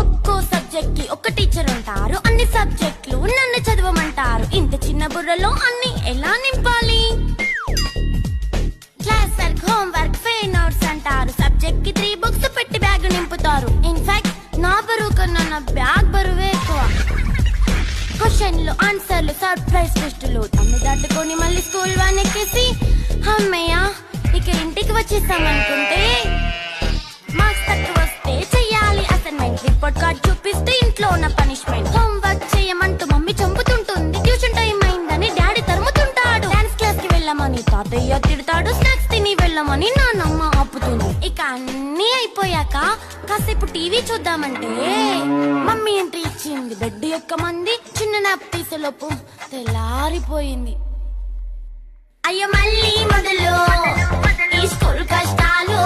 ఒక్కో సబ్జెక్ట్ కి ఒక టీచర్ ఉంటారు, అన్ని సబ్జెక్టులు నన్ను చదవమంటారు. ఇంత చిన్న బుర్రలో అన్ని ఎలా నింపాలి? Class work, home work, fair notes అంటారు. సబ్జెక్ట్ కి 3 బుక్స్ పెట్టి బ్యాగ్ నింపుతారు. ఇన్ఫాక్ట్ నా బరువు కన్నా నా బ్యాగ్ బరువే ఎక్కువ. క్వశ్చన్లు, ఆన్సర్లు, సర్ప్రైజ్ టెస్టులు తమ్మి దాటుకొని మళ్ళీ స్కూల్ వ్యాన్ ఎక్కేసి అమ్మయ్య ఇక ఇంటికి వచ్చేస్తామనుకుంటే మార్క్స్ తక్కువ వస్తే చెయ్యాలి అసైన్మెంట్. రిపోర్ట్ కార్డ్ చూపిస్తే ఇంట్లో ఉన్న పనిష్మెంట్. హోమ్ వర్క్ చేయమంటూ మమ్మీ చంపుతుంటుంది. ట్యూషన్ టైం అయిందని డాడీ తరుముతుంటాడు. డాన్స్ క్లాస్ కి వెళ్ళమని తాతయ్య తిడతాడు. స్నాక్స్ తిని వెళ్ళమని నాన్నమ్మ ఆపుతుంది. ఇక అన్నీ అయిపోయాక కాసేపు టీవీ చూద్దామంటే మమ్మీ ఎంట్రీ ఇచ్చింది. బెడ్ యొక్క మంది చిన్న నాప్ తీసేలోపు తెల్లారిపోయింది. అయ్యో మళ్ళీ మొదలు ఈ స్కూల్ కష్టాలు.